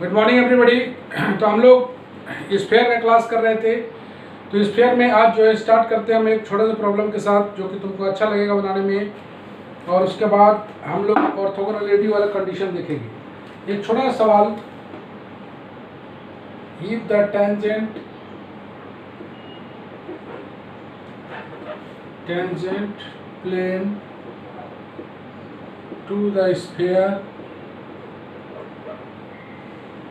Good morning everybody. तो हम लोग स्फीयर का क्लास कर रहे थे। तो स्फीयर में आज जो है स्टार्ट करते हैं हम एक छोटे से प्रॉब्लम के साथ जो कि तुमको अच्छा लगेगा बनाने में, और उसके बाद हम लोग ऑर्थोगोनैलिटी वाला कंडीशन देखेंगे। एक छोटा सा सवाल, if the tangent plane to the sphere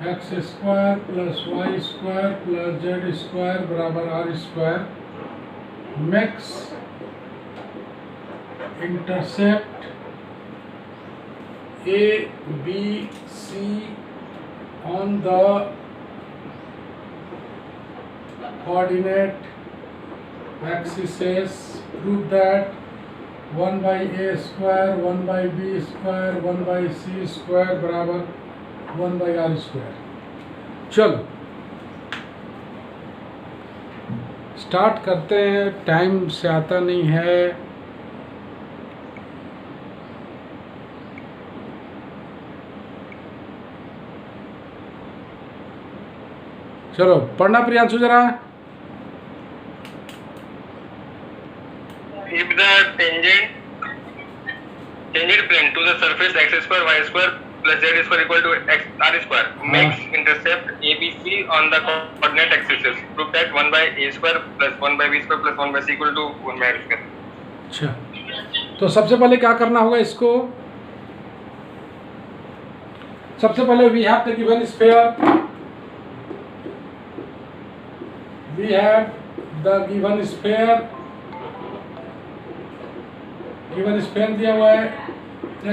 x square plus y square plus z square बराबर r square makes intercept a b c on the coordinate axis, prove that 1 by a square 1 by b square 1 by c square बराबर 1 by r square. चलो start करते हैं, time से आता नहीं है। चलो पढ़ना प्रियांशु जरा। If the tangent plane to the surface x square y square plus z square equal to x r square makes intercept ABC on the coordinate axis, prove that 1 by a square plus 1 by b square plus 1 by c equal to 1 by r square। अच्छा, तो सबसे पहले क्या करना होगा इसको? सबसे पहले we have the given sphere, we have the given sphere दिया हुआ है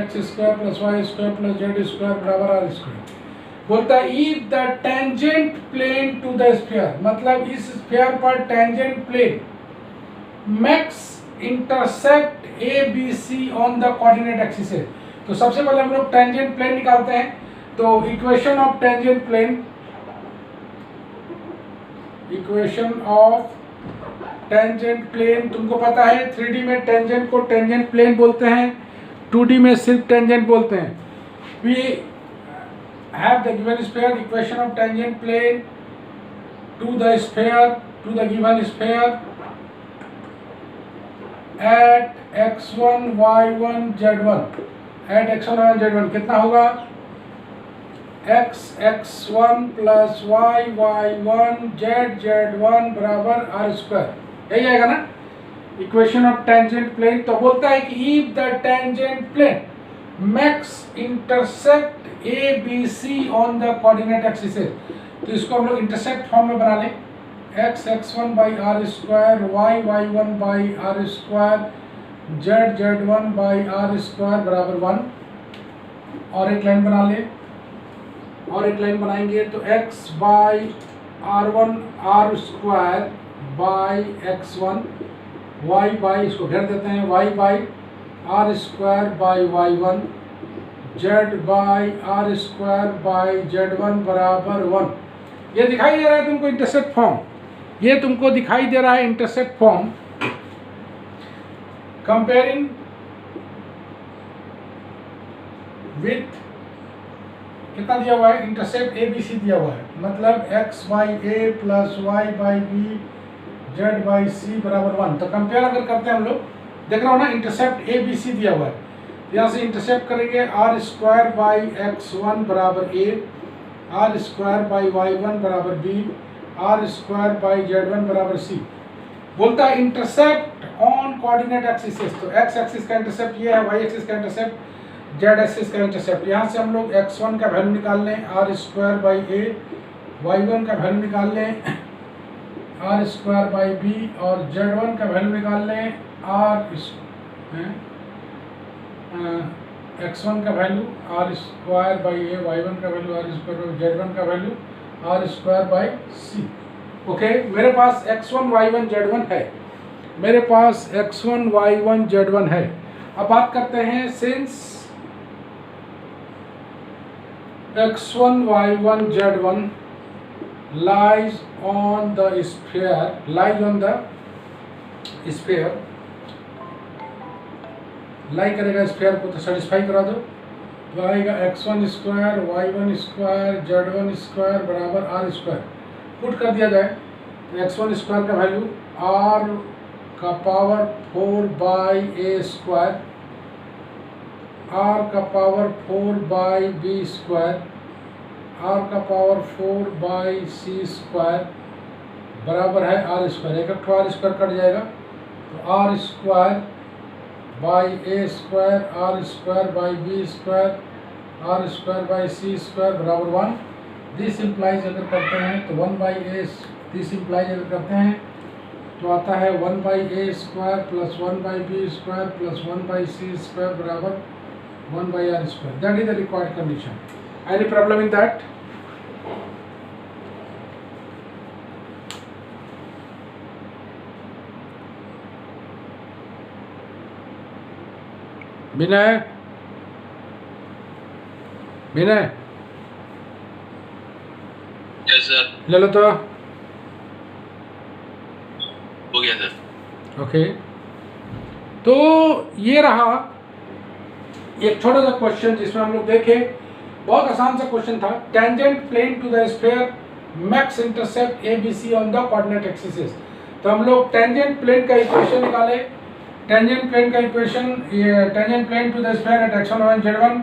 x square plus y square plus z square बराबर आर स्क्वायर। बोलता है if the tangent plane to the sphere, मतलब इस स्फीयर पर tangent plane makes intercept a b c on the coordinate axis. तो सबसे पहले हम लोग टेंजेंट प्लेन निकालते हैं। तो इक्वेशन ऑफ टेंजेंट प्लेन तुमको पता है, 3D में टेंजेंट को टेंजेंट प्लेन बोलते हैं, 2D में सिर्फ टेंजेंट बोलते हैं। We have the given sphere, equation of tangent plane to the given sphere at x1 y1 z1, at x1 y1 z1 कितना होगा? x1 प्लस y1 z1 बराबर आर स्क्वायर, यही आएगा ना इक्वेशन ऑफ टेंजेंट प्लेन। तो बोलता है कि if the tangent plane makes intercept a b c on the coordinate axis, तो इसको हम लोग इंटरसेप्ट फॉर्म में बना लें। x1 by r square y1 by r square z1 by r square बराबर 1। और एक लाइन बना लें, और एक लाइन बनाएंगे तो x by r1 r square by x1, y by, इसको घेर देते हैं, y by r square by y1, z by r square by z1 बराबर 1। ये दिखाई दे रहा है तुमको इंटरसेप्ट फॉर्म, ये तुमको दिखाई दे रहा है इंटरसेप्ट फॉर्म। कंपेयरिंग विथ कितना दिया हुआ है? इंटरसेप्ट ए बी सी दिया हुआ है, मतलब x by a plus y by b z by c बराबर 1। तो कंपेयर अगर करते हैं हम लोग, देख रहा हो ना, इंटरसेप्ट ए बी सी दिया हुआ है, यहाँ से इंटरसेप्ट करेंगे आर स्क्वायर बाई x1 बराबर ए, आर स्क्वायर बाई y1 बराबर B, are square by z1 बराबर सी। बोलता है इंटरसेप्ट ऑन कोऑर्डिनेट एक्सिस, तो x एक्सिस का इंटरसेप्ट ये है, y एक्सिस का इंटरसेप्ट, z एक्सिस का इंटरसेप्ट। यहाँ से हम लोग x1 का वैल्यू निकाल लें are square by a, y1 का वैल्यू निकाल लें आर स्क्वायर बाई बी, और z1 का वैल्यू निकाल लें x1 का value r square by a, y1 का value r square by z1 का value r square by c. Okay, मेरे पास x1 y1 z1 है, मेरे पास x1 y1 z1 है। अब बात करते हैं since x1 y1 z1 lies on the sphere, लाई करेगा स्फीयर को, तो सेटिस्फाई करा दो। तो आएगा x1 square y1 square z1 square बराबर r स्क्वायर। पुट कर दिया जाए तो x1 स्क्वायर का वैल्यू r का power 4 by a square, r का power 4 by b square, r का पावर 4 बाई c स्क्वायर बराबर है r स्क्वायर। एक r स्क्वायर कट जाएगा तो r square by a square, r square by b square, r square by c square बराबर 1। This implies अगर करते हैं तो 1 बाई ए, दिस इम्प्लाइज अगर करते हैं तो आता है 1 by a square plus 1 by b square plus 1 by c square बराबर 1 by r square. That is the required condition. Any problem in that? Vinay, Vinay yes sir, ले लो तो। हो गया सर। ओके, तो ये रहा एक छोटा सा क्वेश्चन जिसमें हम लोग देखें, बहुत आसान सा क्वेश्चन था। Tangent plane to the sphere makes intercept a b c on the coordinate axis. तो हम लोग टेंजेंट प्लेन का इक्वेशन निकाले। टेंजेंट प्लेन का equation, tangent plane to the sphere at x1 y1 z1,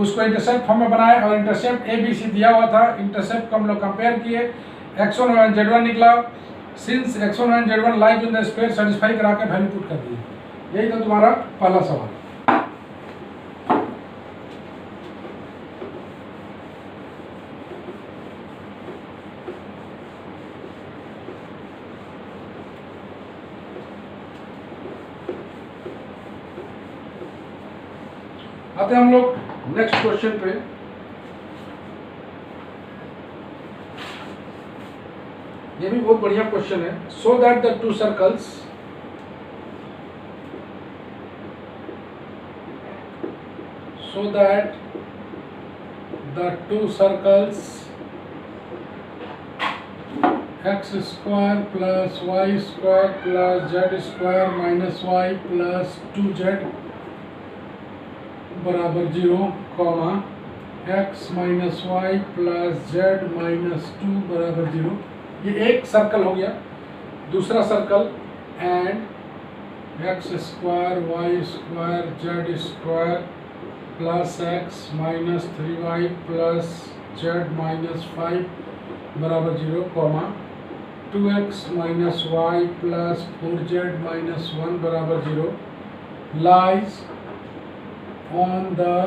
उसको इंटरसेप्ट फॉर्म में बनाए और इंटरसेप्ट ए बी सी दिया हुआ था। इंटरसेप्ट को हम लोग कंपेयर किए, x1 y1 z1 निकला। Since x1 y1 z1 lies on the sphere satisfy करा के वैल्यू पुट कर दिए। यही था तुम्हारा पहला सवाल। आते हैं हम लोग नेक्स्ट क्वेश्चन पे। ये भी बहुत बढ़िया क्वेश्चन है। So that the two circles x square plus y square plus z square minus y plus 2z बराबर 0, comma x minus y plus z minus 2 बराबर 0। ये एक सर्कल हो गया। दूसरा circle and x square y square z square plus x minus 3y plus z minus 5 बराबर 0, comma 2x minus y plus 4z minus 1 बराबर 0 lies on the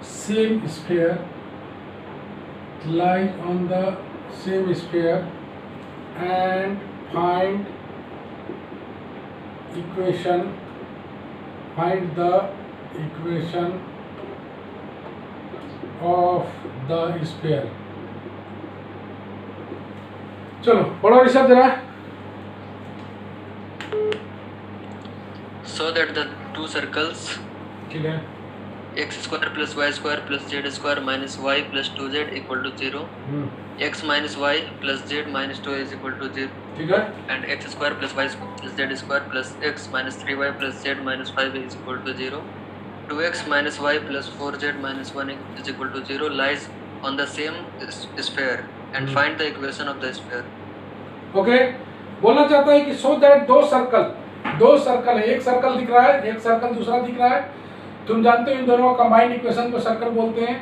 same sphere, lies on the same sphere, and find the equation of the sphere। चलो पढ़ो ऋषभ जरा। So that the two circles ठीक है, x square plus y square plus z square minus y plus 2z equal to 0, x minus y plus z minus 2 is equal to 0, ठीक है, and x square plus y plus z square plus x minus 3y plus z minus 5 is equal to 0, 2x minus y plus 4z minus 1 is equal to 0 lies on the same sphere and find the equation of the sphere। Okay. बोलना चाहता है कि so that दो circle है, एक circle दिख रहा है, एक सर्कल दूसरा दिख रहा है। तुम जानते हो इन दोनों का कंबाइंड इक्वेशन को सर्कल बोलते हैं।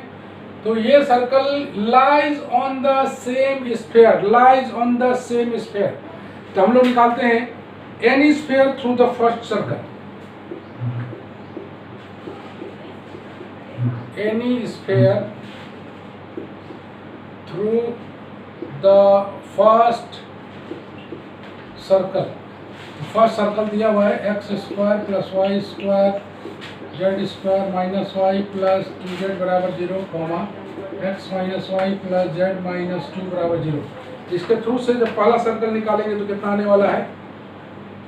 तो ये circle lies on the same sphere, lies on the same sphere. तो हम लोग निकालते हैं any sphere through the first circle, any sphere through the first circle. First circle दिया हुआ है x square plus y square z square minus y plus 2z बराबर 0, comma x minus y plus z minus 2 बराबर 0। इसके through से जब पहला circle निकालेंगे तो कितना आने वाला है?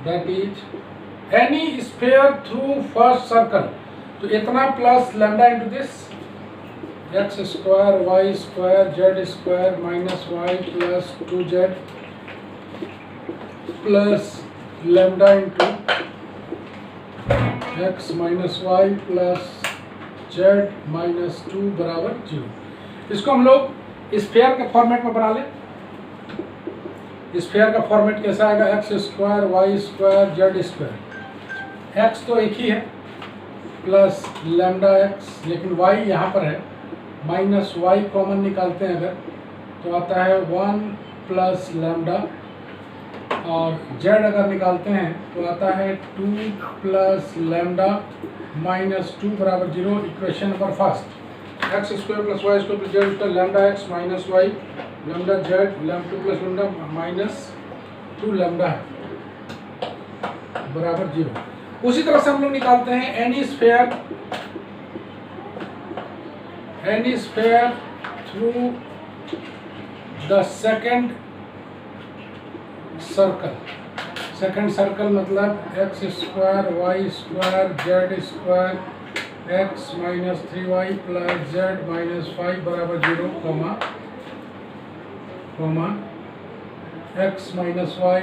That is any sphere through first circle. तो इतना plus lambda into this x square y square z square minus y plus 2z plus lambda into x minus y plus z minus 2 बराबर 0। इसको हम लोग स्फीयर के format में बना लें। स्फीयर का फॉर्मेट कैसा आएगा, x square y square z square. X तो एक ही है प्लस लैम्डा एक्स, लेकिन वाई यहाँ पर है, माइनस वाई कॉमन निकालते हैं अगर तो आता है 1 प्लस लैम्डा, और जेड अगर निकालते हैं तो आता है 2 प्लस लैम्डा माइनस 2 बराबर 0। Equation number first, x square plus y square plus z square lambda x minus y lambda z lambda 2 plus lambda minus 2 lambda बराबर 0। उसी तरह से हम लोग निकालते हैं any sphere through the second circle मतलब x square y square z square x minus 3y plus z minus 5 बराबर 0 comma x minus y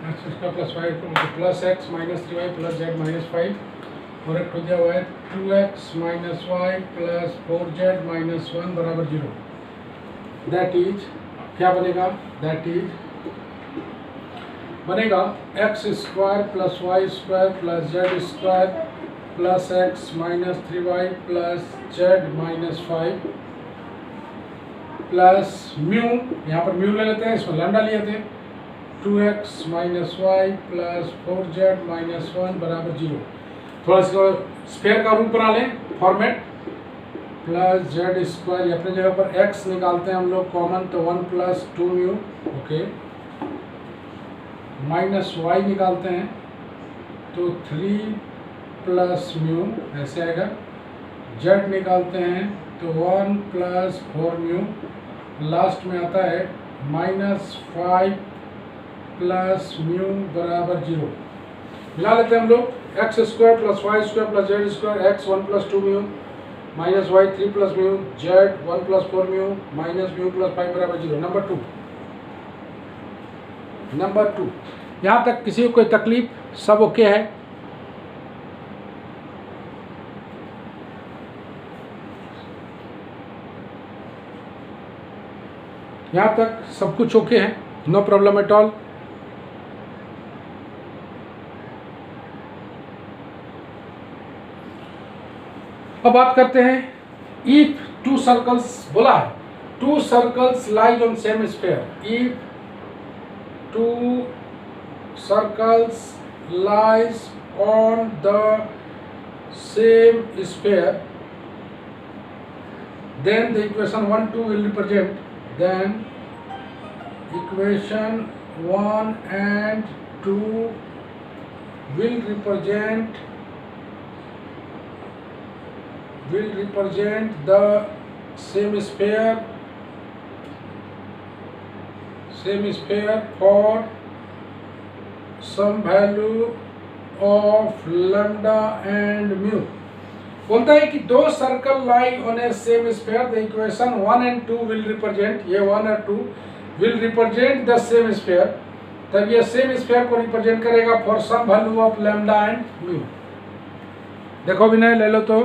x square plus y plus x minus 3y plus z minus 5 और एक हो गया हुआ है 2x minus y plus 4z minus 1 बराबर 0। That is क्या बनेगा, दैट इज बनेगा x square plus y square plus z square plus x minus 3y plus z minus 5 plus mu, यहाँ पर म्यू ले लेते हैं, इसमें लैम्डा लिए थे, 2x minus y plus 4z minus 1 बराबर 0। थोड़ा सा स्फीयर का रूप बना लें फॉर्मेट, प्लस जेड स्क्वायर अपने जगह पर x निकालते हैं हम लोग कॉमन तो 1 plus 2 mu, okay, minus y निकालते हैं तो 3 प्लस म्यू ऐसे आएगा, जेड निकालते हैं तो 1 प्लस 4 म्यू, लास्ट में आता है माइनस 5 प्लस म्यू बराबर 0। मिला लेते हैं हम लोग, x square plus y square plus z square x 1 plus 2 mu minus y 3 plus mu z 1 plus 4 mu minus mu plus 5 बराबर 0। नंबर 2 यहाँ तक किसी को कोई तकलीफ, सब ओके है? यहाँ तक सब कुछ ओके है, नो प्रॉब्लम एट ऑल। अब बात करते हैं इफ टू सर्कल्स, बोला है to circles lies on same sphere, if two circles lies on the same sphere then the equation 1 2 will represent, then equation 1 and 2 will represent the same sphere for some value of lambda and mu। बोलता है कि दो circle lie on a same sphere, the equation 1 and 2 will represent, ये 1 और 2 will represent the same sphere, तब ये same sphere को represent करेगा for some value of lambda and mu. देखो विनय ले लो तो,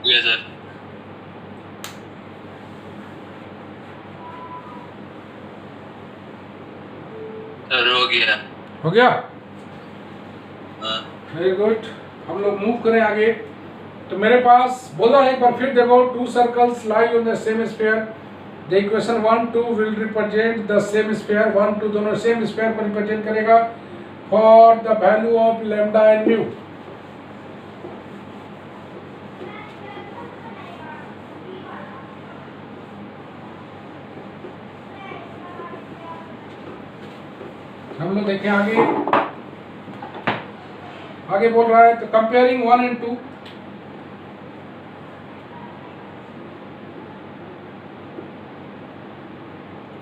यस सर, हो गया। वेरी गुड, हम लोग मूव करें आगे। तो मेरे पास बोला है एक बार फिर देखो, to circles lie on the same sphere, the equation 1 2 will represent the same sphere, 1 2 दोनों सेम स्फीयर को रिप्रेजेंट करेगा for the value of lambda and mu. हम लोग देखें आगे बोल रहा है, तो कंपेयरिंग 1 and 2,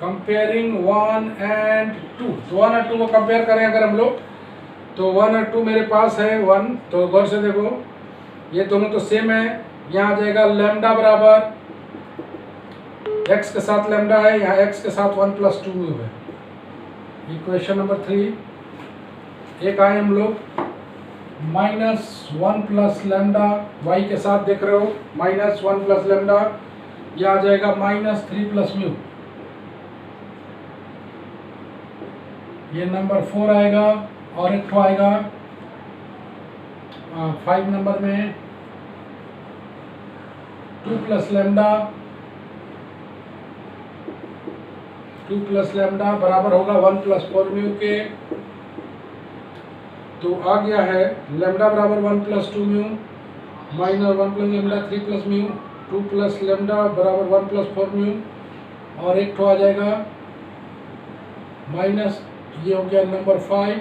कंपेयरिंग 1 and 2, तो 1 और 2 को कंपेयर करें अगर हम लोग, तो 1 और 2 मेरे पास है 1, तो गौर से देखो ये दोनों तो सेम है, यहाँ आ जाएगा लैम्डा बराबर x के साथ लैम्डा है, यहाँ x के साथ 1 प्लस 2 म्यू है। इक्वेशन नंबर 3 एक आए हम लोग -1 प्लस लेमडा वाई के साथ देख रहे हो, -1 प्लस लेमडा, यह आ जाएगा -3 प्लस म्यू। ये नंबर 4 आएगा और एक तो आएगा 5 नंबर में 2 प्लस लेमडा, 2 प्लस लेमडा बराबर होगा 1 प्लस 4 म्यू के। तो आ गया है लेमडा बराबर 1 plus 2 mu minus 1 plus lambda 3 plus mu, 2 plus lambda बराबर 1 प्लस 4 म्यू, और एक तो आ जाएगा माइनस, ये हो गया number 5।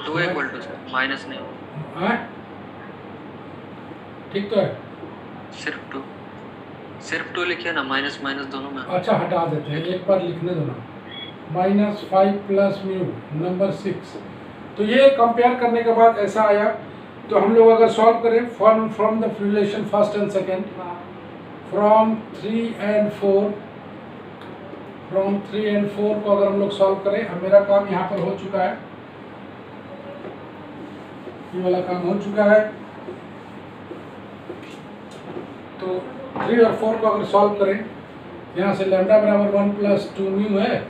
2 equal to sir minus नहीं, हाँ ठीक तो है, सिर्फ 2 लिखिए ना, माइनस माइनस दोनों में। अच्छा हटा देते हैं, एक बार लिखने दो ना, -5 प्लस म्यू नंबर 6। तो ये कंपेयर करने के बाद ऐसा आया। तो हम लोग अगर सॉल्व करें from the relation first and second, from 3 and 4, from 3 and 4 को अगर हम लोग सॉल्व करें, अब मेरा काम यहाँ पर हो चुका है, ये वाला काम हो चुका है। तो 3 और 4 को अगर सॉल्व करें, यहाँ से लेमडा बराबर 1 प्लस 2 म्यू है,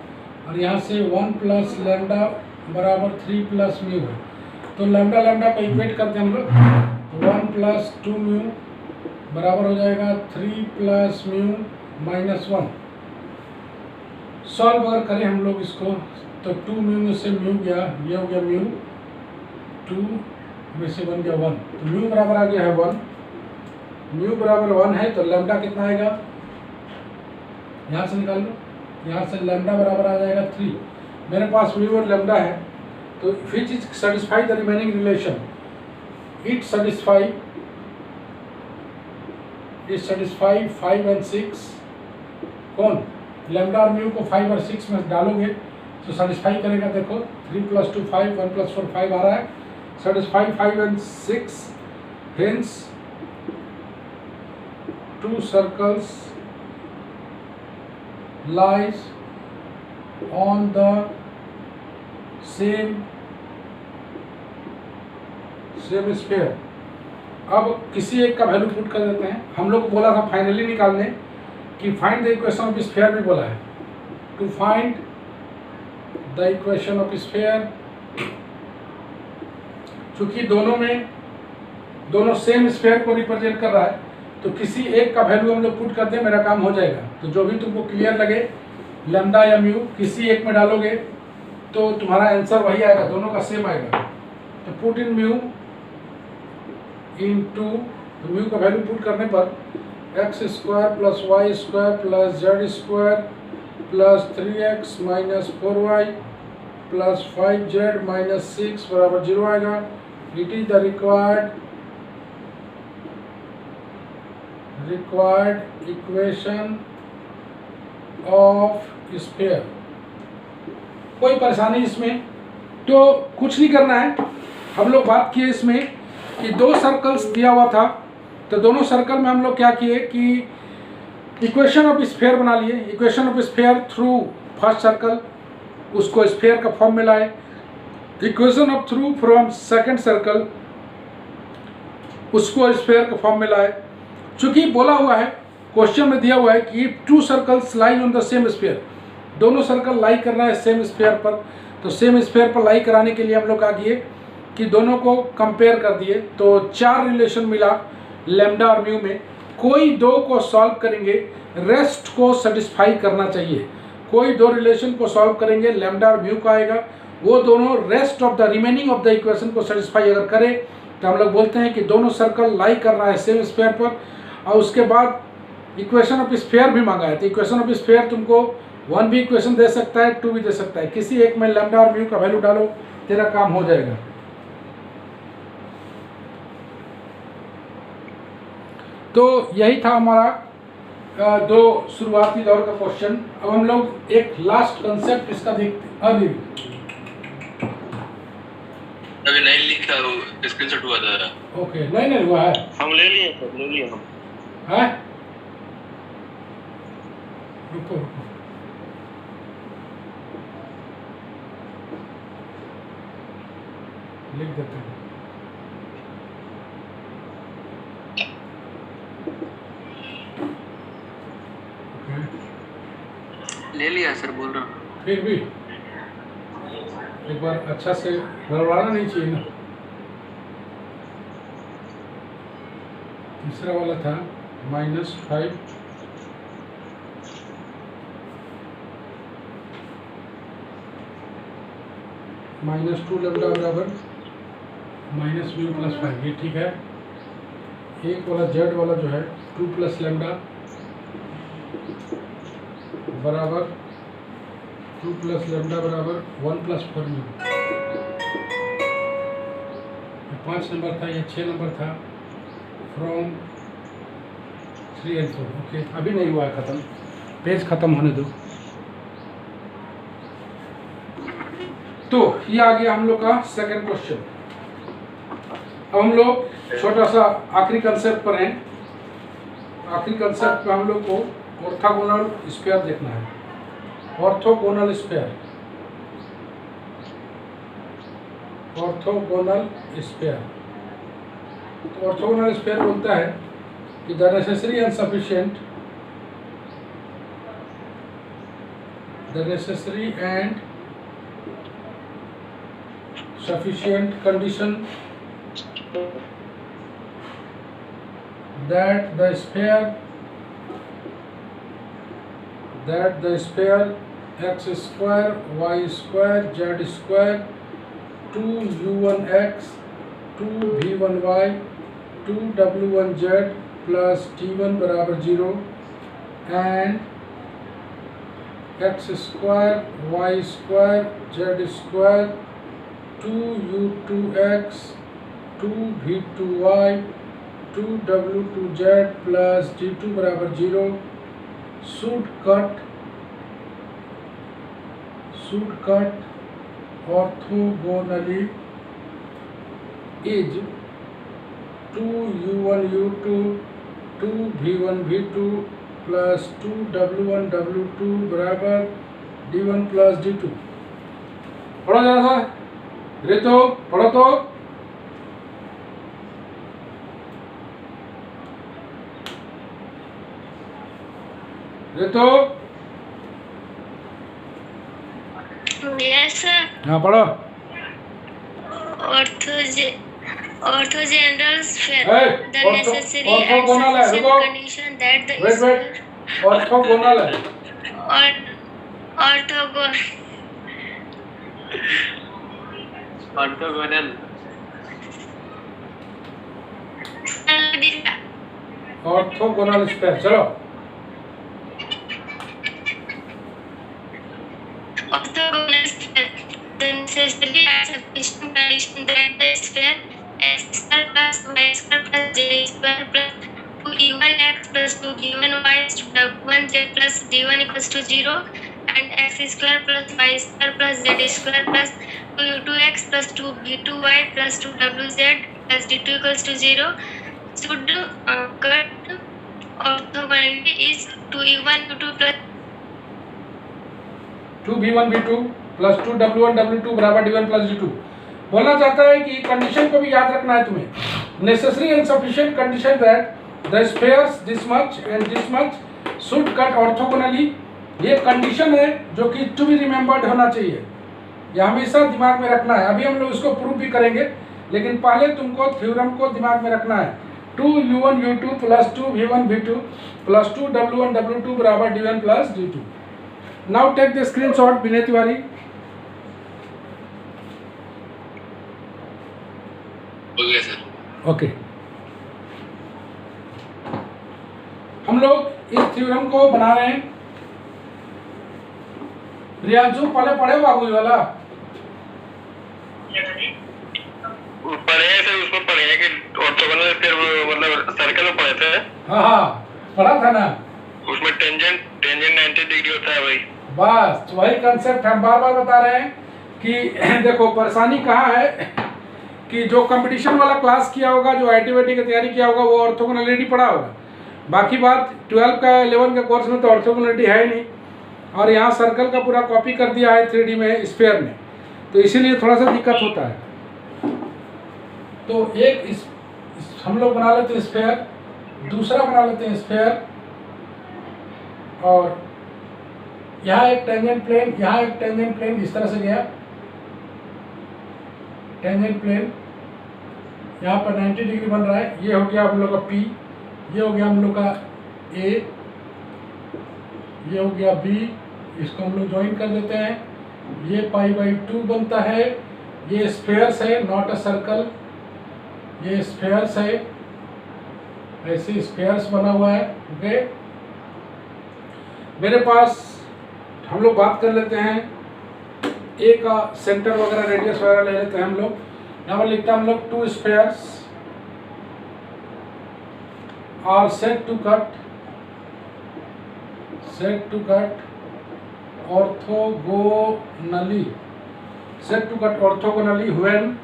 और यहाँ से 1 प्लस लेमडा बराबर 3 प्लस म्यू है। तो लेमडा लेमडा को इक्वेट करते हैं हम लोग, 1 प्लस 2 म्यू बराबर हो जाएगा 3 प्लस म्यू माइनस 1। सॉल्व अगर करें हम लोग इसको, तो 2 म्यू में से म्यू गया, ये हो गया म्यू, 2 में से बन गया 1, तो म्यू बराबर आ गया है 1। म्यू बराबर 1 है तो लेमडा कितना आएगा, यहाँ से निकाल लो, यहाँ से लेमडा बराबर आ जाएगा 3। मेरे पास म्यू और लेमडा है, तो which is satisfy the remaining relation, it satisfy 5 and 6। कौन, लेमडा और म्यू को 5 और 6 में डालोगे तो सेटिस्फाई करेगा। देखो 3 प्लस 2 5, 1 प्लस 4 5 आ रहा है, satisfy 5 and 6, hence 2 circles lies on the same sphere। अब किसी एक का वैल्यू पुट कर देते हैं। हम लोग को बोला था फाइनली निकालने कि find the equation of sphere भी बोला है, to find the equation of sphere. चूंकि दोनों सेम स्फीयर को रिप्रेजेंट कर रहा है, तो किसी एक का वैल्यू हम लोग पुट कर दें, मेरा काम हो जाएगा। तो जो भी तुमको क्लियर लगे, लेमडा या म्यू किसी एक में डालोगे तो तुम्हारा आंसर वही आएगा, दोनों का सेम आएगा। तो पुट इन म्यू इनटू, तो म्यू का वैल्यू पुट करने पर x² plus y² plus z² plus 3x minus 4y plus 5z minus 6 बराबर 0 आएगा। It is the required equation of sphere. कोई परेशानी इसमें तो कुछ नहीं करना है। हम लोग बात किए इसमें कि 2 सर्कल्स दिया हुआ था, तो दोनों सर्कल में हम लोग क्या किए कि इक्वेशन ऑफ स्फीयर बना लिए। Equation of sphere through first circle, उसको स्फीयर का फॉर्म में लाए। Equation of through from second circle, उसको स्फीयर के फॉर्म में लाए। चूंकि बोला हुआ है, क्वेश्चन में दिया हुआ है कि 2 circles lie on the same sphere, दोनों सर्कल लाई कर रहा है सेम स्फीयर पर। तो सेम स्फीयर पर लाई कराने के लिए हम लोग क्या किए कि दोनों को कंपेयर कर दिए। तो 4 रिलेशन मिला लेमडा और म्यू में। कोई 2 को सॉल्व करेंगे, रेस्ट को सेटिस्फाई करना चाहिए। कोई 2 रिलेशन को सॉल्व करेंगे, लेमडा और म्यू का आएगा, वो दोनों rest of the remaining of the equation को सेटिस्फाई अगर करे तो हम लोग बोलते हैं कि दोनों सर्कल लाई कर रहा है सेम स्फीयर पर। और उसके बाद इक्वेशन ऑफ स्फीयर भी मांगा है। तो इक्वेशन ऑफ स्फीयर तुमको 1 भी इक्वेशन दे सकता है, 2 भी दे सकता है। किसी एक में लेमडा और म्यू का वैल्यू डालो, तेरा काम हो जाएगा। तो यही था हमारा 2 शुरुआती दौर का क्वेश्चन। अब हम लोग एक लास्ट कंसेप्ट इसका देखते। अभी नहीं लिखा, स्क्रीनशॉट हुआ था। ओके, नहीं हुआ है, हम ले लिए हम। है रुको लिख देते हैं। ले लिया सर, बोल रहा हूँ। फिर भी एक बार अच्छा से गड़बड़ाना नहीं चाहिए ना। तीसरा वाला था -5 -2 लैम्डा बराबर -mu + 5, ये ठीक है। एक वाला जेड वाला जो है 2 + लैम्डा बराबर 2 + लैम्डा बराबर 1 + 4mu। 5 नंबर था, ये 6 नंबर था। From 3 and 4। ओके, अभी नहीं हुआ है ख़त्म, पेज ख़त्म होने दो। तो ये आ गया हम लोग का सेकंड क्वेश्चन। अब हम लोग छोटा सा आखिरी कंसेप्ट पर हैं। आखिरी कंसेप्ट पे हम लोग को ऑर्थोगोनल स्फीयर देखना है। Orthogonal sphere, orthogonal sphere. तो ऑर्थोगोनल स्फीयर बोलता है कि the necessary and sufficient, the necessary and sufficient condition that the sphere x square y square z square 2u1x 2v1y 2w1z plus t1 बराबर 0 and x square y square z square 2u2x 2v2y 2w2z plus t2 बराबर 0 should cut orthogonally is 2u1u2 2v1v2 plus 2w1w2 बराबर d1 plus d2। पढ़ो जरा सा तो पढ़ो तो। Yes sir. हाँ पढ़ो। Orthogonal sphere, the necessary and sufficient condition that the sphere orthogonal है। ऑर्थोगोनल ऑर्थोगोनल स्फीयर, चलो। Orthogonal sphere, the necessary and sufficient condition that the sphere x square plus y square plus z square plus 2e1x plus 2b1y 1z plus d1 equals to 0 and x square plus y square plus z square plus 2u2x plus 2b2y plus 2wz plus d2 equals to 0 should cut orthogonality is 2e1u2 plus 2v1v2 plus 2w1w2 बराबर d1 plus d2। बोलना चाहता है कि condition को भी याद रखना है तुम्हें। Necessary and sufficient condition that the spheres this much and this much should cut orthogonally. ये कंडीशन है जो कि टू बी रिमेंबर्ड होना चाहिए, यह हमेशा दिमाग में रखना है। अभी हम लोग इसको प्रूव भी करेंगे, लेकिन पहले तुमको थ्योरम को दिमाग में रखना है। 2u1u2 plus 2v1v2 plus 2w1w2 बराबर d1 plus d2। Now take the screenshot Vinay Tiwari. Okay, हम लोग इस थ्योरम को बना रहे हैं। प्रियांशु पहले पढ़े बाबू वाला पढ़े थे, उसमें पढ़े हैं कि ऑर्थोगोनल फिर मतलब सर्कल में पढ़े थे। हाँ पढ़ा था ना, उसमें टेंजेंट 90 डिग्री होता है भाई। बस वही कंसेप्ट हम बार बार बता रहे हैं कि देखो परेशानी कहाँ है कि जो कंपटीशन वाला क्लास किया होगा, जो IIT की तैयारी किया होगा, वो ऑर्थोगोनलिटी पढ़ा होगा। बाकी बात 12 का 11 के कोर्स में तो ऑर्थोगोनलिटी है ही नहीं, और यहाँ सर्कल का पूरा कॉपी कर दिया है 3D में स्फीयर में, तो इसीलिए थोड़ा सा दिक्कत होता है। तो एक हम लोग बना लेते हैं स्फीयर, दूसरा बना लेते हैं स्फीयर, और यहाँ एक टेंजेंट प्लेन, यहाँ एक टेंजेंट प्लेन इस तरह से गया, टेंजेंट प्लेन यहाँ पर 90 डिग्री बन रहा है। ये हो गया हम लोग का P, ये हो गया हम लोग का A, ये हो गया B, इसको हम लोग ज्वाइन कर देते हैं, ये π/2 बनता है। ये स्फेयर्स है, नॉट अ सर्कल, ये स्फेयर्स है, ऐसे स्फेयर्स बना हुआ है। ओके, मेरे पास हम लोग बात कर लेते हैं ए का सेंटर वगैरह, रेडियस वगैरह ले लेते हैं हम लोग। यहाँ पर लिखता है हम लोग 2 spheres are set to cut orthogonally, set to cut orthogonally when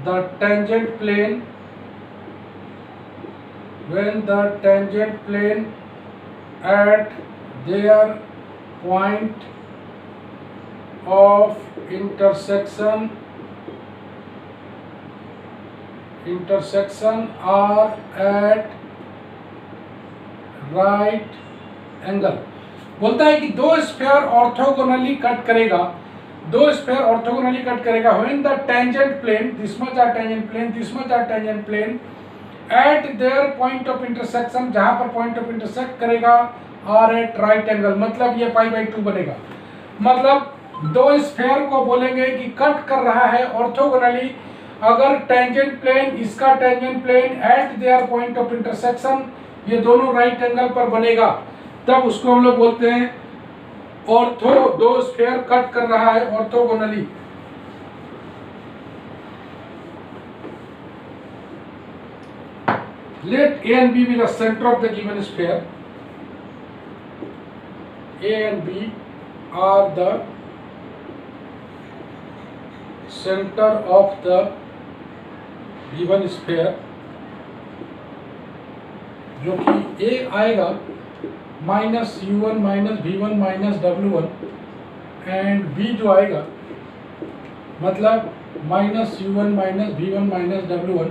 the tangent plane at their point of intersection are at right angle। बोलता है कि दो स्फेयर ऑर्थोगोनली कट करेगा, दो स्फेयर ऑर्थोगोनली कट करेगा when the tangent plane, this much are tangent plane, this much are tangent plane at their point of intersection, जहां पर point of intersect करेगा आर एट राइट एंगल, मतलब ये π/2 बनेगा। मतलब दो स्फेयर को बोलेंगे कि कट कर रहा है ऑर्थोगोनली, अगर टेंजेंट प्लेन, इसका tangent plane at their point of intersection, ये दोनों राइट एंगल पर बनेगा, तब उसको हम लोग बोलते हैं ऑर्थो, दो स्फेयर कट कर रहा है orthogonally. Let A and B be the center of the given sphere. A and B are the center of the given sphere, जो कि A आएगा -u1 -v1 -w1 and B जो आएगा मतलब -u1 -v1 -w1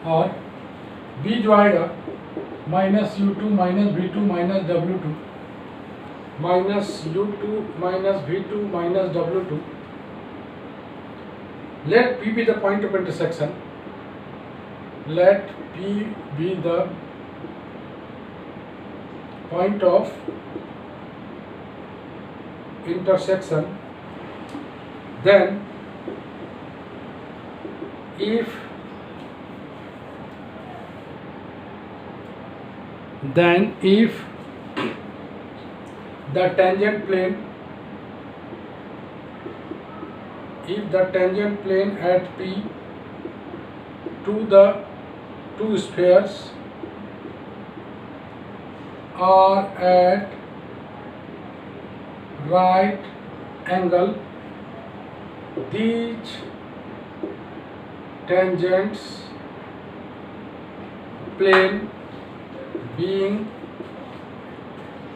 और B जो आएगा -u2 -v2 -w2 -u2 -v2 -w2। Let P be the point of intersection. Let P be the point of intersection. Then if the tangent plane at P to the two spheres are at right angle, these tangents plane being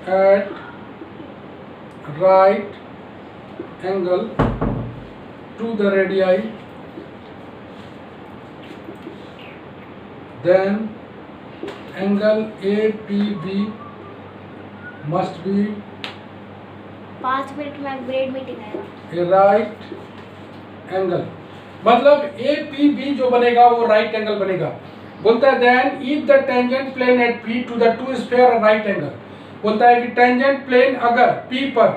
at right angle to the radii, then angle APB must be 5 minute में grade meeting आएगा। a right angle, मतलब APB जो बनेगा वो right angle बनेगा। बोलता है then if the tangent plane at P to the two sphere right angle, बोलता है कि टेंजेंट प्लेन अगर P पर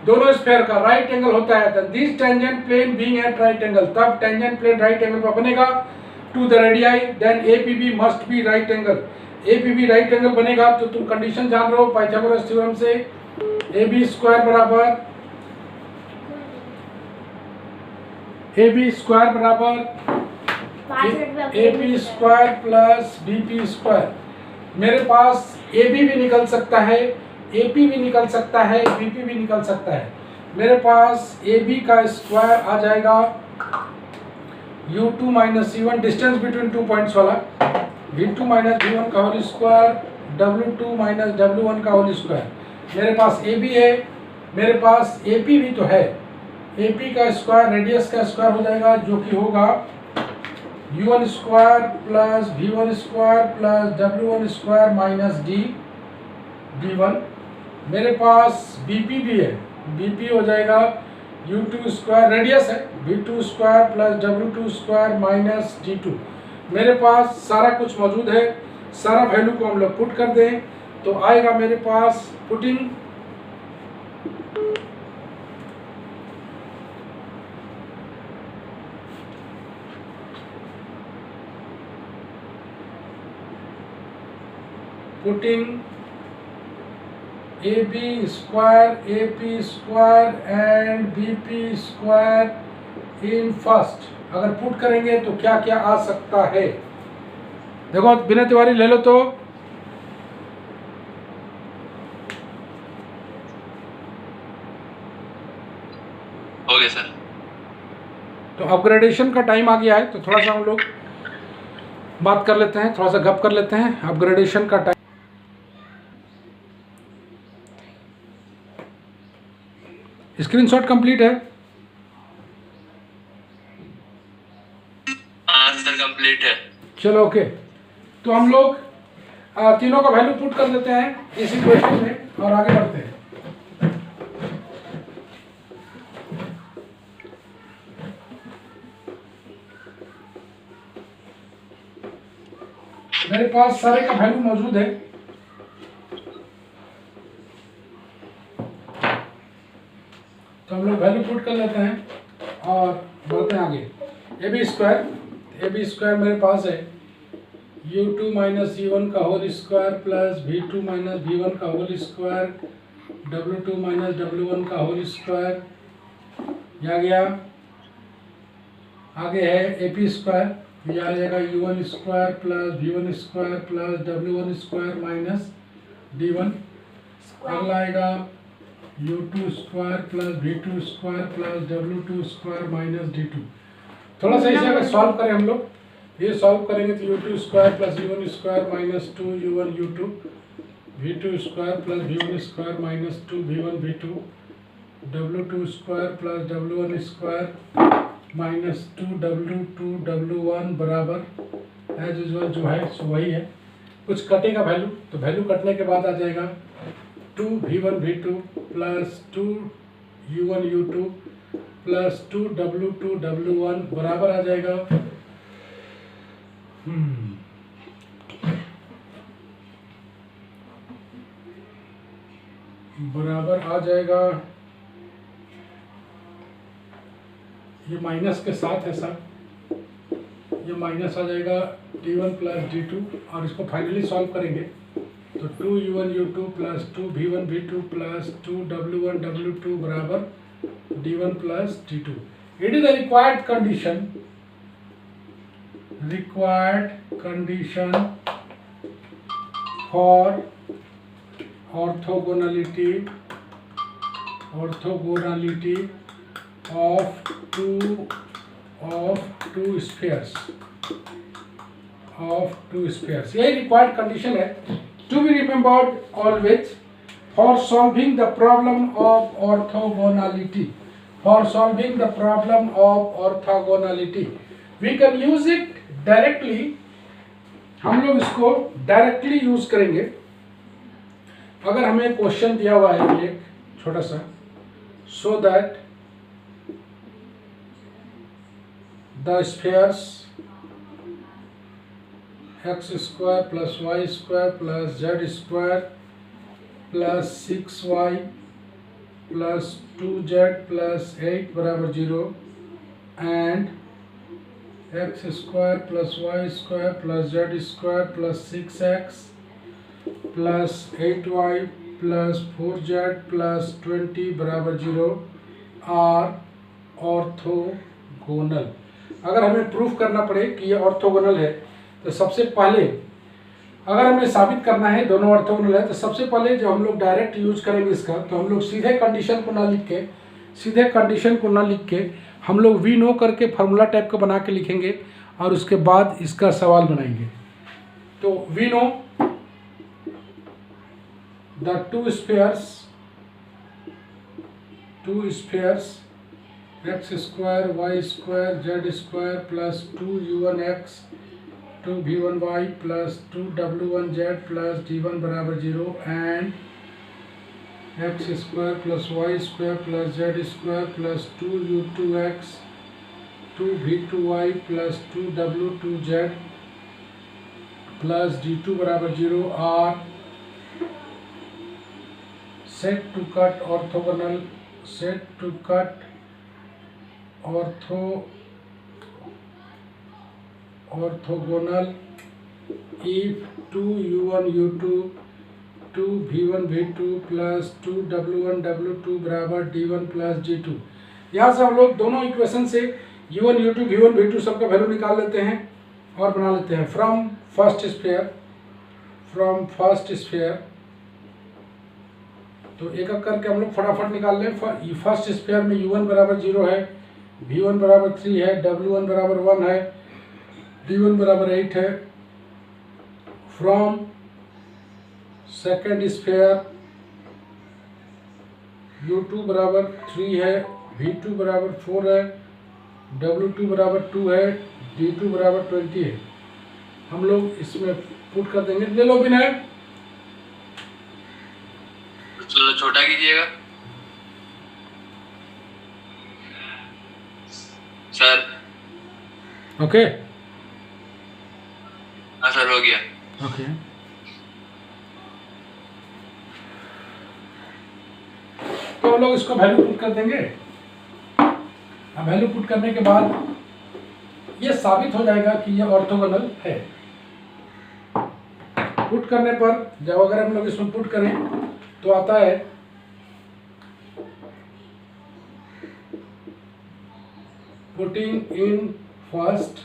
दोनों स्फेयर का राइट एंगल होता है, this tangent plane being at right angle, तब टेंजेंट प्लेन राइट एंगल पर बनेगा to the radii, then APB must be right angle. APB right angle बनेगा तो तुम कंडीशन जान रहे हो पाइथागोरस थ्योरम से, AB स्क्वायर बराबर AB square plus BP square. मेरे पास AB भी निकल सकता है, AP भी निकल सकता है, BP भी निकल सकता है। मेरे पास AB का स्क्वायर आ जाएगा u2 - c1, distance between 2 points वाला, v2 - v1 का होल स्क्वायर, w2 - w1 का होल स्क्वायर। मेरे पास AB है, मेरे पास AP भी तो है, AP का स्क्वायर रेडियस का स्क्वायर हो जाएगा जो कि होगा u1 square plus v1 square plus w1 square minus d1। मेरे पास bp भी है, bp हो जाएगा u2 स्क्वायर, रेडियस है, v2 square plus w2 square minus d2। मेरे पास सारा कुछ मौजूद है, सारा वैल्यू को हम लोग पुट कर दें तो आएगा मेरे पास putting ab square ap square and bp square in first. अगर पुट करेंगे तो क्या क्या आ सकता है, देखो बिना तिवारी ले लो तो ओके सर। तो अपग्रेडेशन का टाइम आ गया है, तो थोड़ा सा हम लोग बात कर लेते हैं, थोड़ा सा गप कर लेते हैं। अपग्रेडेशन का टाइम, स्क्रीनशॉट कंप्लीट है? हाँ सर कंप्लीट है। चलो ओके, तो हम लोग तीनों का वैल्यू पुट कर देते हैं इस इक्वेशन में और आगे बढ़ते हैं। मेरे पास सारे का वैल्यू मौजूद है, तो हम लोग वैल्यू पुट कर लेते हैं और बढ़ते हैं आगे। ए बी स्क्वायर मेरे पास है u2 माइनस u1 का whole square plus v2 minus v1 का whole square w2 minus w1 का होल स्क्वायर। यह गया, आगे है ap स्क्वायर, यह आ जाएगा u1 square plus v1 square plus w1 square minus d1। अगला आएगा u2 square plus v2 square plus w2 square minus d2। थोड़ा सा इसे अगर सॉल्व करें हम लोग, ये सॉल्व करेंगे तो u2 square plus u1 square minus 2u1 u2, v2 square plus v1 square minus 2v1 v2, w2 square plus w1 square minus 2w2 w1 बराबर एज यूजुअल जो है सो वही है। कुछ कटेगा वैल्यू, तो वैल्यू कटने के बाद आ जाएगा 2v1 v2 plus 2u1 u2 plus 2w2 w1 बराबर आ जाएगा बराबर आ जाएगा, ये माइनस के साथ है सर, ये माइनस आ जाएगा d1 प्लस d2 और इसको फाइनली सॉल्व करेंगे तो 2u1 u2 plus 2v1 v2 plus 2w1 w2 बराबर d1 plus d2। It is the required condition for orthogonality of two spheres यही रिक्वायर्ड कंडीशन है, to be remembered always for solving the problem of orthogonality. We can use it directly, हम लोग इसको directly use करेंगे। अगर हमें question दिया हुआ है एक छोटा सा, so that the spheres x square plus y square plus z square plus 6y plus 2z plus 8 बराबर 0 and x square plus y square plus z square plus 6x plus 8y plus 4z plus 20 बराबर 0 are orthogonal. अगर हमें proof करना पड़े कि ये orthogonal है तो सबसे पहले, अगर हमें साबित करना है दोनों ऑर्थोगोनल है, तो सबसे पहले जो हम लोग डायरेक्ट यूज करेंगे इसका, तो हम लोग सीधे कंडीशन को ना लिख के हम लोग वी नो करके फार्मूला टाइप का बना के लिखेंगे और उसके बाद इसका सवाल बनाएंगे। तो we know the two spheres x square y square z square plus 2u1x 2v1y plus 2w1z plus d1 बराबर 0 and x square plus y square plus z square plus 2u2x 2v2y plus 2w2z plus d2 बराबर 0 are set to cut orthogonal set to cut orthogonal if 2u1 u2 2v1 v2 plus 2w1 w2 बराबर d1 plus d2। यहाँ से हम लोग दोनों equation से u1 u2 v1 v2 सबका value निकाल लेते हैं और बना लेते हैं फ्रॉम फर्स्ट स्फीयर। तो एक एक करके हम लोग फटाफट निकाल लें। फर्स्ट स्फीयर में u1 बराबर 0 है, v1 बराबर 3 है, w1 बराबर 1 है, d1 बराबर 8 है। फ्रॉम सेकेंड स्फीयर u2 बराबर 3 है, v2 बराबर 4 है, w2 बराबर 2 है, d2 बराबर 20 है। हम लोग इसमें पुट कर देंगे। ले लो विनय, चलो छोटा कीजिएगा सर। ओके हाँ सर, हो गया। ओके तो हम लोग इसको वैल्यू पुट कर देंगे। अब वैल्यू पुट करने के बाद ये साबित हो जाएगा कि ये ऑर्थोगोनल है। पुट करने पर जब अगर हम लोग इसमें पुट करें तो आता है पुटिंग इन फर्स्ट,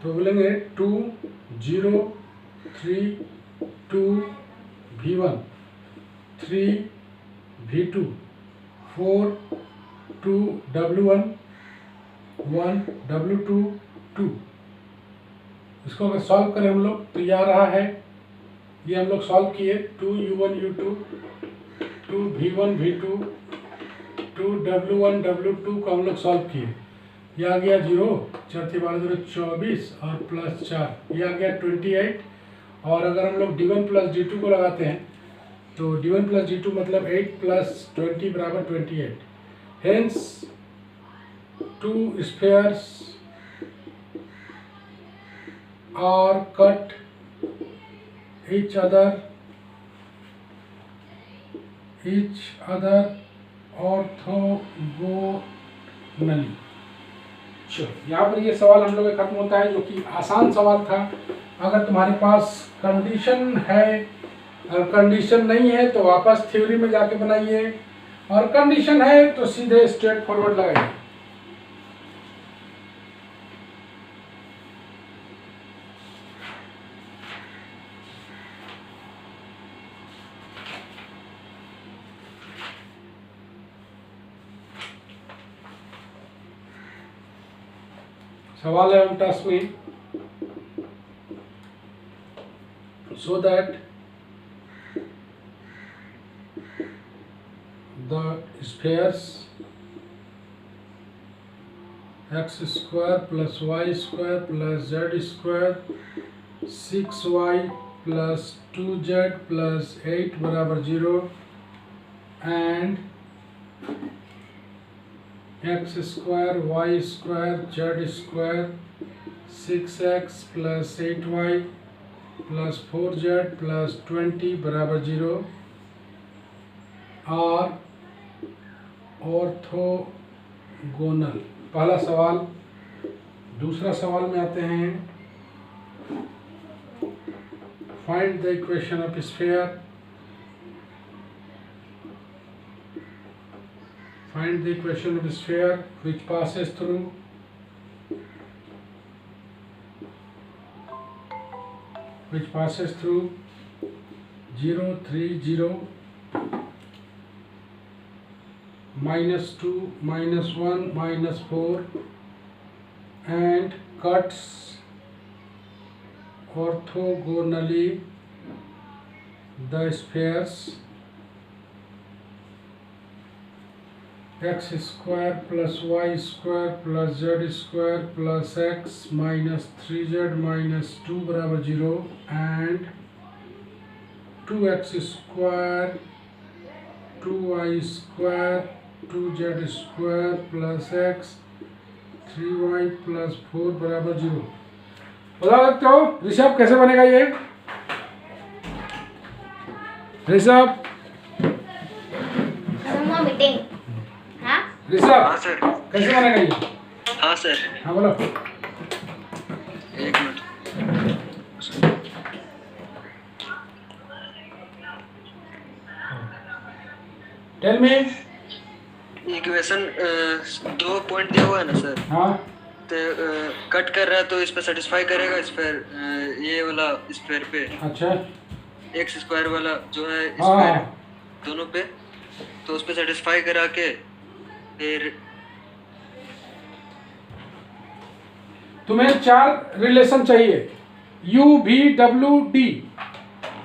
तो बोलेंगे 2 0 3 2 v1 3 v2 4 2 w1 1 w2 2। इसको अगर सॉल्व करें हम लोग तो ये आ रहा है, ये हम लोग सॉल्व किए 2u1 u2 2v1 v2 2w1 w2 को हम लोग सॉल्व किए। ये आ गया 0 4 12 24 और प्लस 4 ये आ गया 28। और अगर हम लोग d1 प्लस d2 को लगाते हैं तो d1 प्लस d2 मतलब 8 प्लस 20 बराबर 28। Hence two spheres are cut each other orthogonally। चलो यहाँ पर ये सवाल हम लोग का खत्म होता है, जो कि आसान सवाल था। अगर तुम्हारे पास कंडीशन है, अगर कंडीशन नहीं है तो वापस थ्योरी में जाके बनाइए, और कंडीशन है तो सीधे स्ट्रेट फॉरवर्ड लगाइए। सवाल है on task में, so that the spheres x square plus y square plus z square 6y plus 2z plus 8 बराबर 0 and x square y square z square 6x plus 8y plus 4z plus 20 बराबर 0 are orthogonal. पहला सवाल। दूसरा सवाल में आते हैं, find the equation of sphere. Find the equation of the sphere which passes through -0 3 0 -2 -1 -4 and cuts orthogonally the spheres x square plus y square plus z square plus x minus 3z minus 2 बराबर 0 and 2x square 2y square 2z square plus x 3y plus 4 बराबर 0। बता सकते हो ऋषभ कैसे बनेगा ये? Rishabh meeting. हाँ ऋषभ हाँ सर। कैसे बनेगा ये? हाँ सर, हाँ बोलो। एक minute. Tell me. Equation 2 point दिया हुआ है ना सर, हाँ तो कट कर रहा है तो इस पे सेटिस्फाई करेगा, इस पर ये वाला स्क्वायर पे, अच्छा एक्स स्क्वायर वाला जो है हाँ स्क्वायर हाँ दोनों पे, तो उस पे सेटिस्फाई करा के फिर तुम्हें 4 रिलेशन चाहिए U V W D।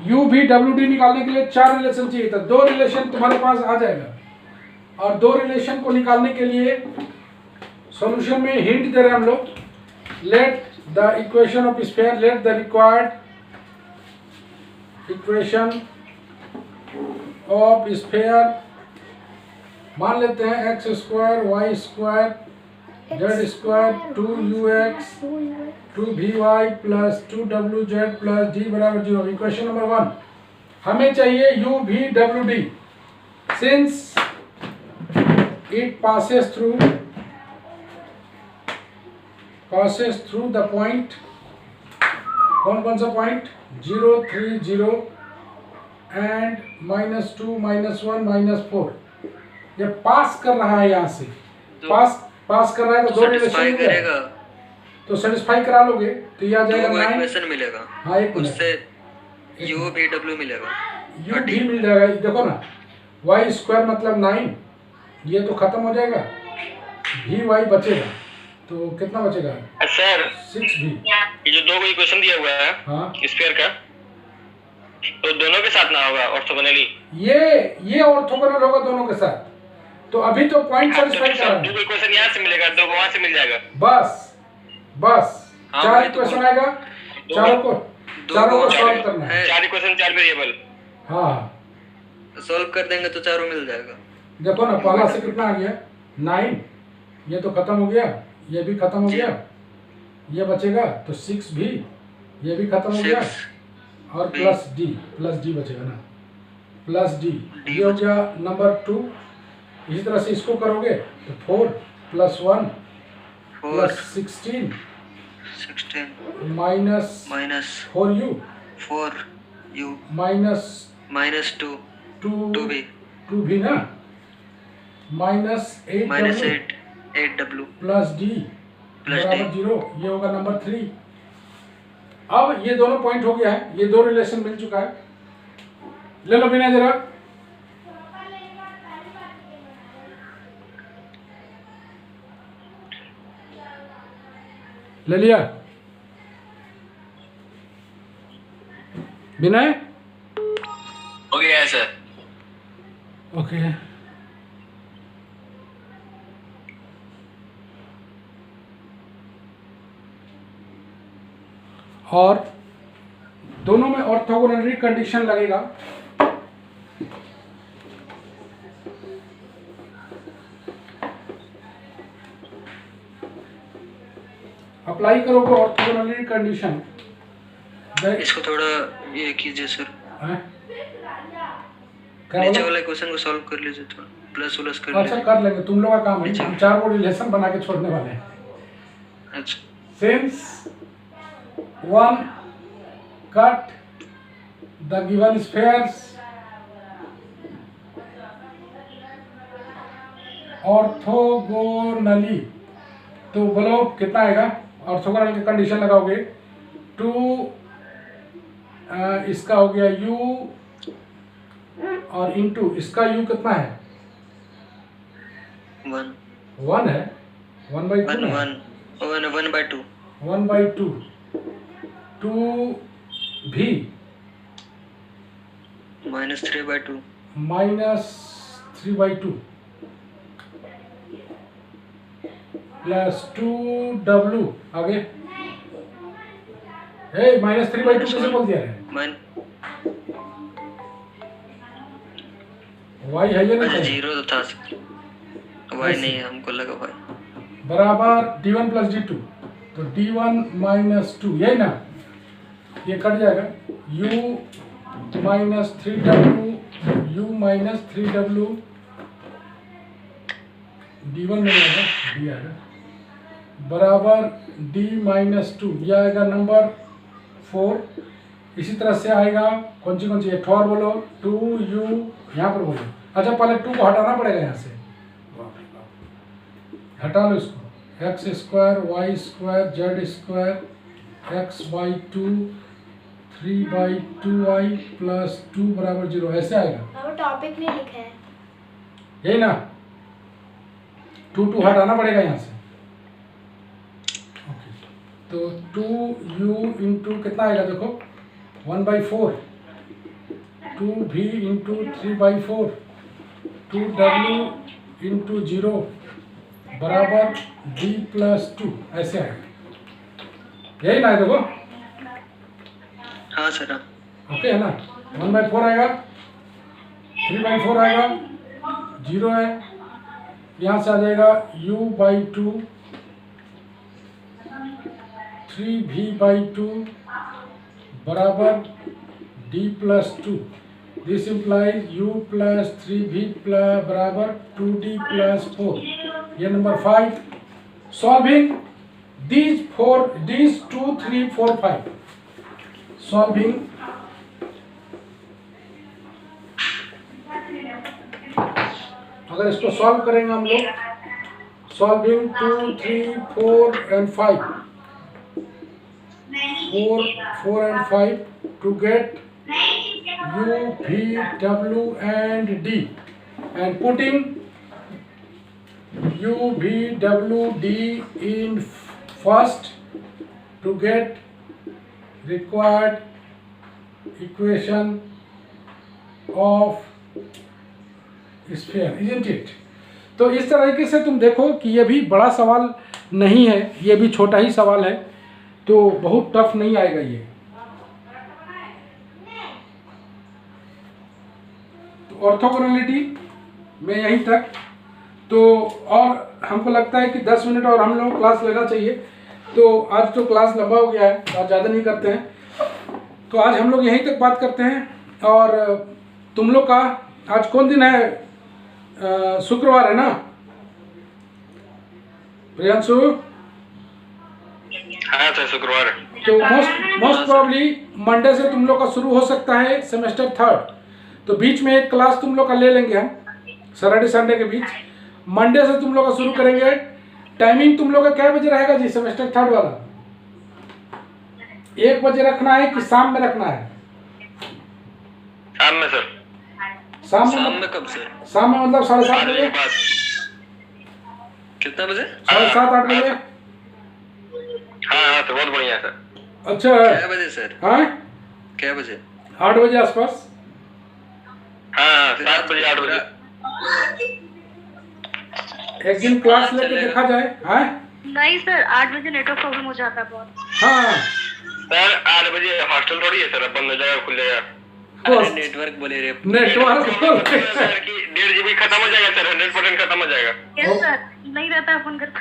U V W D निकालने के लिए 4 रिलेशन चाहिए था। 2 रिलेशन तुम्हारे पास आ जाएगा और 2 रिलेशन को निकालने के लिए सॉल्यूशन में हिंट दे रहे हैं हम लोग। Let the equation of sphere, let the required equation of sphere, मान लेते हैं x square y square z square 2ux 2vy plus 2wz plus d बराबर 0। इक्वेशन नंबर 1 हमें चाहिए u v w d since it passes through the point, कौन कौन सा point 0 3 0 and -2 -1 -4, ये पास कर रहा है यहाँ से, पास कर रहा है तो 2 सेटिस्फाई रिलेशन करेगा तो सेटिस्फाई करा लोगे तो ये आ जाएगा तो 9। इक्वेशन मिलेगा, हाँ एक उससे u v w मिलेगा। u भी मिल जाएगा। देखो ना y स्क्वायर मतलब 9, ये तो खत्म हो जाएगा, भी y बचेगा तो कितना बचेगा? Sir 6v। ये जो 2 इक्वेशन दिया हुआ है हाँ स्फीयर का, तो दोनों के साथ ना होगा ऑर्थोगोनली? ये ऑर्थोगोनल होगा दोनों के साथ। तो अभी तो पॉइंट सेटिस्फाई कर रहा है। 2 इक्वेशन यहाँ से मिलेगा, 2 वहाँ से मिल जाएगा। बस हाँ, 4 वही तो इक्वेशन आएगा, चारों को सॉल्व करना है। 4 इक्वेशन 4 वेरिएबल। हाँ सॉल्व कर देंगे तो चारों मिल जाएगा। देखो ना पहला से कितना आ गया 9, ये तो खत्म हो गया, ये भी खत्म हो गया, ये बचेगा तो 6 भी, ये भी खत्म हो गया 6 और प्लस डी बचेगा ना, प्लस डी, ये हो गया नंबर 2। इसी तरह से इसको करोगे तो 4 + 1 प्लस 16 माइनस 4u माइनस 2 भी ना, माइनस 8w प्लस डी बराबर 0, ये होगा नंबर 3। अब ये दोनों पॉइंट हो गया है, ये 2 रिलेशन मिल चुका है। ले लो बिना जरा, ले लिया विनय? हो गया है सर। ओके और दोनों में ऑर्थोगोनल कंडीशन लगेगा। अप्लाई करोगे ऑर्थोगोनल कंडीशन। इसको थोड़ा ये कीजिए सर, क्या नीचे बोला? वाला क्वेश्चन को सॉल्व कर लीजिए, थोड़ा प्लस कर अच्छा लीजिए। कर लेंगे, तुम लोग का काम है, हम 4 को रिलेशन बना के छोड़ने वाले हैं। अच्छा Since 1 cut the given spheres orthogonally, तो बोलो कितना आएगा? ऑर्थोगोनल की कंडीशन लगाओगे 2 इसका हो गया u और इंटू इसका u कितना है? 1 है, 1/2 है। 1/2 1/2 2 भी -3/2 -3/2 प्लस 2w आगे -3/2 कैसे बोल दिया है? y है या नहीं? जीरो तो था, वाई नहीं है, हमको लगा वाई। बराबर d1 प्लस d2, तो d1 माइनस 2, यही ना, ये कट जाएगा, u minus 3w, u minus 3w, d1 नहीं आएगा, d आएगा, बराबर d माइनस 2, यह आएगा नंबर 4। इसी तरह से आएगा कौन सी एक और बोलो, 2u, यहाँ पर बोलो। अच्छा पहले 2 को हटाना पड़ेगा यहाँ से, हटा लो इसको, x square y square z square x by 2 3/2y plus 2 बराबर 0, ऐसे आएगा। वो टॉपिक नहीं लिखा है, यही ना, 2 हटाना पड़ेगा यहाँ से। ओके, तो 2u इंटू कितना आएगा देखो, 1/4, 2v इंटू 3/4, 2w इंटू 0 बराबर d प्लस 2, ऐसे आएगा, यही ना है देखो। हाँ सर। ओके है ना, 1/4 आएगा, 3/4 आएगा, 0 है, यहाँ से आ जाएगा u/2, 3v/2 बराबर d plus 2। This implies u plus 3v बराबर 2d प्लस 4। ये नंबर 5। सॉल्विंग these 2 3 4 5, सॉल्विंग अगर इसको सॉल्व करेंगे हम लोग, solving 2 3 4 and 5, 4 and 5 to get u, v, w and d, and putting u, v, w, d in first to get required equation of sphere, isn't it? तो इस तरीके से तुम देखो कि ये भी बड़ा सवाल नहीं है, ये भी छोटा ही सवाल है, तो बहुत टफ नहीं आएगा ये। तो ऑर्थोगोनैलिटी में यहीं तक, तो और हमको लगता है कि 10 मिनट और हम लोग क्लास लेना चाहिए। तो आज तो क्लास लंबा हो गया है, आज ज़्यादा नहीं करते हैं, तो आज हम लोग यहीं तक बात करते हैं। और तुम लोग का आज कौन दिन है? शुक्रवार है ना प्रियांशु? हाँ सर, शुक्रवार। तो मोस्ट प्रॉब्ली मंडे से तुम लोग का शुरू हो सकता है सेमेस्टर 3rd। तो बीच में एक क्लास तुम लोग का ले लेंगे हम, सैटरडे संडे के बीच। मंडे से तुम लोग का शुरू करेंगे। टाइमिंग तुम लोग का क्या बजे रहेगा जी सेमेस्टर 3rd वाला? 1 बजे रखना है कि शाम में रखना है? शाम में सर। शाम में कब सर? शाम में मतलब 7:30 बजे। कितना बजे? 7:30 8 बजे। हाँ तो बहुत बढ़िया सर। अच्छा क्या बजे सर? हाँ क्या बजे? 8 बजे आसपास। हाँ 7 बजे 8 बजे। एक दिन क्लास लेके देखा जाए। हाँ नहीं सर, 8 बजे नेटवर्क प्रॉब्लम हो जाता है बहुत। हाँ सर 8 बजे हॉस्टल थोड़ी है सर, बंद हो जाएगा खुल जाएगा। अरे नेटवर्क बोले रे। नेटवर्क सर की 1.5 GB खत्म हो जाएगा सर, 100% खत्म हो जाएगा। यस सर, नहीं रहता है फोन घर पे।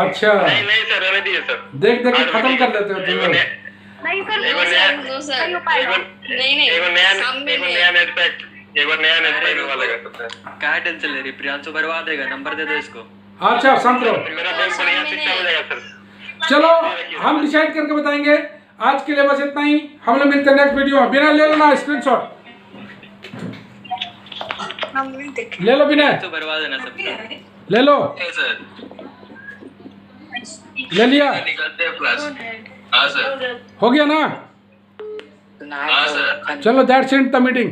अच्छा नहीं सर, रहने दीजिए सर। देख के खत्म कर देते हो तुम लोग। नहीं सर, नहीं हो पाएगा। एगो नया नेट पैक वाला का सर। क्या टेंशन ले रही? प्रियांशु भरवा देगा, नंबर दे दो इसको। अच्छा शांत रहो, मेरा बैंक बढ़िया सिस्टम हो जाएगा सर। चलो हम डिसाइड करके बताएंगे। आज के लिए बस इतना ही, हम लोग मिलते हैं नेक्स्ट वीडियो में। बिना ले लेना स्क्रीनशॉट, ले लो बिना, तो भरवा देना सबका। ले लो, सर ले लिया, निकलते हैं क्लास। हाँ सर, हो गया ना? हाँ सर। चलो दैट्स इट द मीटिंग।